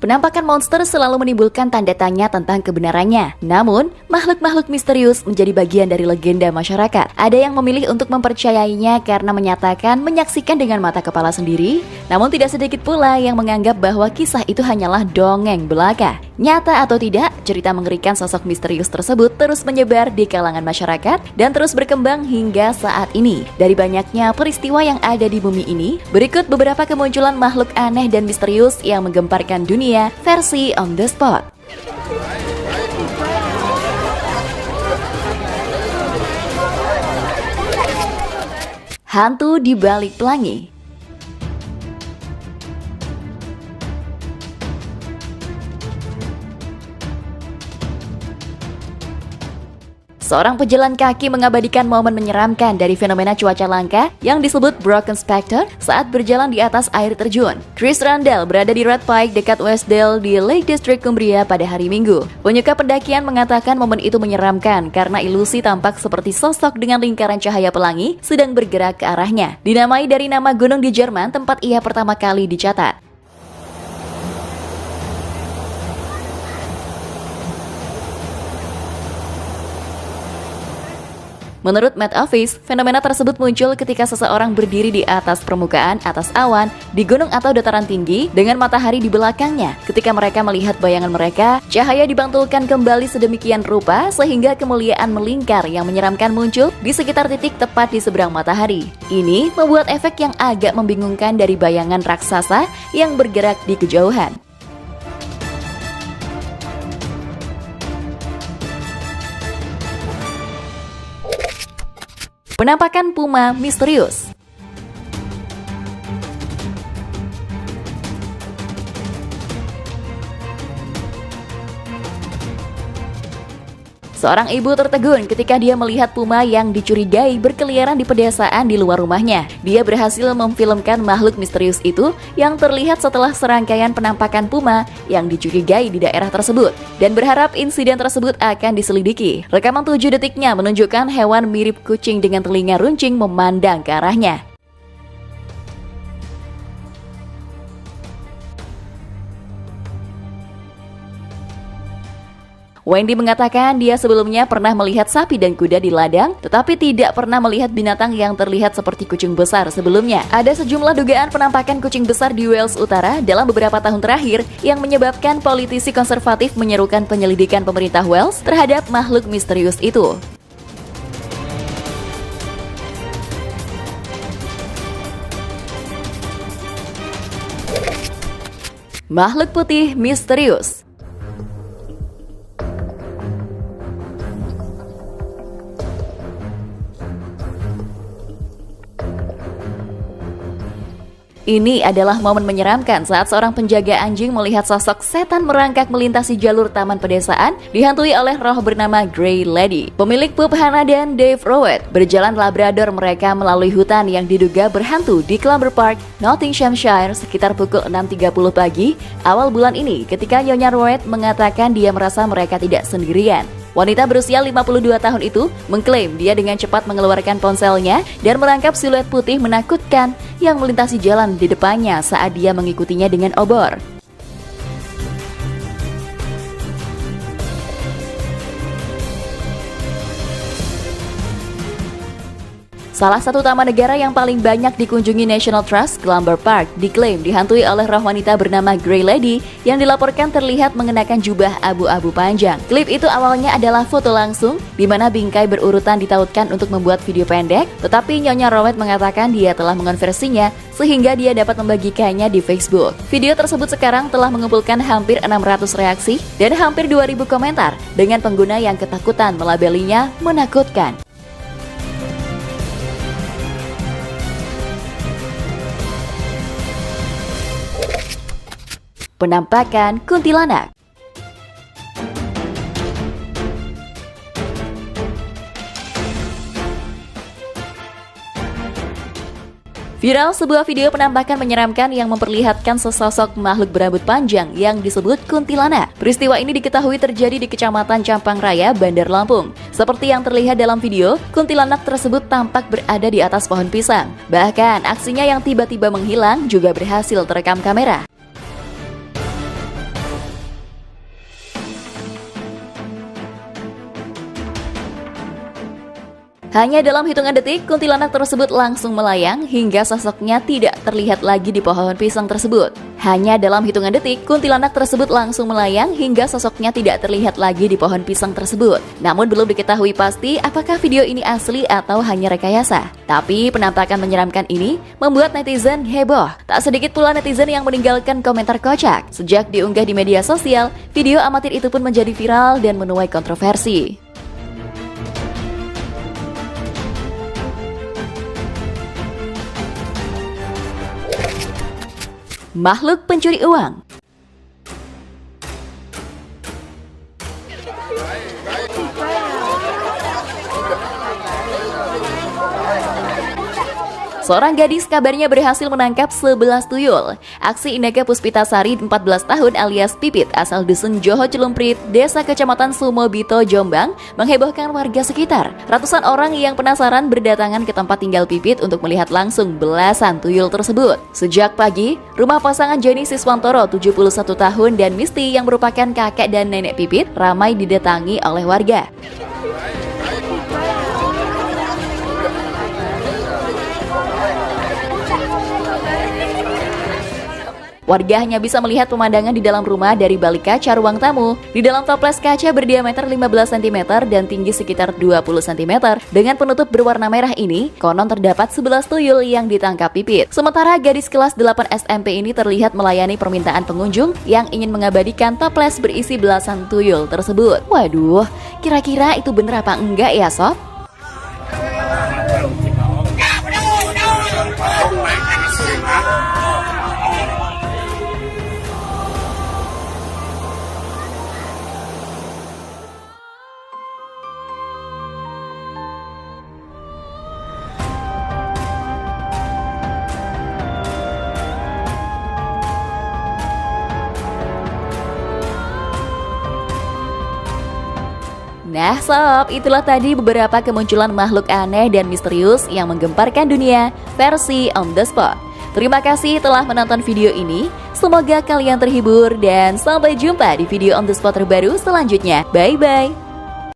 Penampakan monster selalu menimbulkan tanda tanya tentang kebenarannya. Namun, makhluk-makhluk misterius menjadi bagian dari legenda masyarakat. Ada yang memilih untuk mempercayainya karena menyaksikan dengan mata kepala sendiri. Namun tidak sedikit pula yang menganggap bahwa kisah itu hanyalah dongeng belaka. Nyata atau tidak, cerita mengerikan sosok misterius tersebut terus menyebar di kalangan masyarakat dan terus berkembang hingga saat ini. Dari banyaknya peristiwa yang ada di bumi ini, berikut beberapa kemunculan makhluk aneh dan misterius yang menggemparkan dunia versi on the spot. Hantu di balik pelangi. Seorang pejalan kaki mengabadikan momen menyeramkan dari fenomena cuaca langka yang disebut Broken Spectre saat berjalan di atas air terjun. Chris Randall berada di Red Pike dekat Westdale di Lake District, Cumbria pada hari Minggu. Penyuka pendakian mengatakan momen itu menyeramkan karena ilusi tampak seperti sosok dengan lingkaran cahaya pelangi sedang bergerak ke arahnya. Dinamai dari nama gunung di Jerman tempat ia pertama kali dicatat. Menurut Met Office, fenomena tersebut muncul ketika seseorang berdiri di atas permukaan atas awan di gunung atau dataran tinggi dengan matahari di belakangnya. Ketika mereka melihat bayangan mereka, cahaya dibantulkan kembali sedemikian rupa sehingga kemuliaan melingkar yang menyeramkan muncul di sekitar titik tepat di seberang matahari. Ini membuat efek yang agak membingungkan dari bayangan raksasa yang bergerak di kejauhan. Penampakan puma misterius. Seorang ibu tertegun ketika dia melihat puma yang dicurigai berkeliaran di pedesaan di luar rumahnya. Dia berhasil memfilmkan makhluk misterius itu yang terlihat setelah serangkaian penampakan puma yang dicurigai di daerah tersebut dan berharap insiden tersebut akan diselidiki. Rekaman 7 detiknya menunjukkan hewan mirip kucing dengan telinga runcing memandang ke arahnya. Wendy mengatakan dia sebelumnya pernah melihat sapi dan kuda di ladang, tetapi tidak pernah melihat binatang yang terlihat seperti kucing besar sebelumnya. Ada sejumlah dugaan penampakan kucing besar di Wales Utara dalam beberapa tahun terakhir yang menyebabkan politisi konservatif menyerukan penyelidikan pemerintah Wales terhadap makhluk misterius itu. Makhluk putih misterius. Ini adalah momen menyeramkan saat seorang penjaga anjing melihat sosok setan merangkak melintasi jalur taman pedesaan dihantui oleh roh bernama Grey Lady. Pemilik pup Hannah dan Dave Rowett berjalan labrador mereka melalui hutan yang diduga berhantu di Clumber Park, Nottinghamshire sekitar pukul 6.30 pagi awal bulan ini ketika Nyonya Rowett mengatakan dia merasa mereka tidak sendirian. Wanita berusia 52 tahun itu mengklaim dia dengan cepat mengeluarkan ponselnya dan merangkap siluet putih menakutkan yang melintasi jalan di depannya saat dia mengikutinya dengan obor. Salah satu taman negara yang paling banyak dikunjungi National Trust, Clumber Park, diklaim dihantui oleh roh wanita bernama Grey Lady yang dilaporkan terlihat mengenakan jubah abu-abu panjang. Klip itu awalnya adalah foto langsung, di mana bingkai berurutan ditautkan untuk membuat video pendek, tetapi Nyonya Rowett mengatakan dia telah mengonversinya sehingga dia dapat membagikannya di Facebook. Video tersebut sekarang telah mengumpulkan hampir 600 reaksi dan hampir 2.000 komentar dengan pengguna yang ketakutan melabelinya menakutkan. Penampakan kuntilanak. Viral sebuah video penampakan menyeramkan yang memperlihatkan sesosok makhluk berambut panjang yang disebut kuntilanak. Peristiwa ini diketahui terjadi di Kecamatan Campang Raya, Bandar Lampung. Seperti yang terlihat dalam video, kuntilanak tersebut tampak berada di atas pohon pisang. Bahkan aksinya yang tiba-tiba menghilang juga berhasil terekam kamera. Hanya dalam hitungan detik, kuntilanak tersebut langsung melayang hingga sosoknya tidak terlihat lagi di pohon pisang tersebut. Hanya dalam hitungan detik, kuntilanak tersebut langsung melayang hingga sosoknya tidak terlihat lagi di pohon pisang tersebut. Namun belum diketahui pasti apakah video ini asli atau hanya rekayasa. Tapi penampakan menyeramkan ini membuat netizen heboh. Tak sedikit pula netizen yang meninggalkan komentar kocak. Sejak diunggah di media sosial, video amatir itu pun menjadi viral dan menuai kontroversi. Makhluk pencuri uang. Seorang gadis kabarnya berhasil menangkap 11 tuyul. Aksi Inneke Puspitasari, 14 tahun alias Pipit, asal dusun Joho Celumprit, desa kecamatan Sumobito, Jombang, menghebohkan warga sekitar. Ratusan orang yang penasaran berdatangan ke tempat tinggal Pipit untuk melihat langsung belasan tuyul tersebut. Sejak pagi, rumah pasangan Joni Siswantoro, 71 tahun, dan Misti yang merupakan kakek dan nenek Pipit, ramai didatangi oleh warga. Warga hanya bisa melihat pemandangan di dalam rumah dari balik kaca ruang tamu. Di dalam toples kaca berdiameter 15 cm dan tinggi sekitar 20 cm dengan penutup berwarna merah ini, konon terdapat 11 tuyul yang ditangkap Pipit. Sementara gadis kelas 8 SMP ini terlihat melayani permintaan pengunjung yang ingin mengabadikan toples berisi belasan tuyul tersebut. Waduh, kira-kira itu bener apa enggak ya, Sob? Nah sob, itulah tadi beberapa kemunculan makhluk aneh dan misterius yang menggemparkan dunia versi On The Spot. Terima kasih telah menonton video ini, semoga kalian terhibur dan sampai jumpa di video On The Spot terbaru selanjutnya. Bye-bye!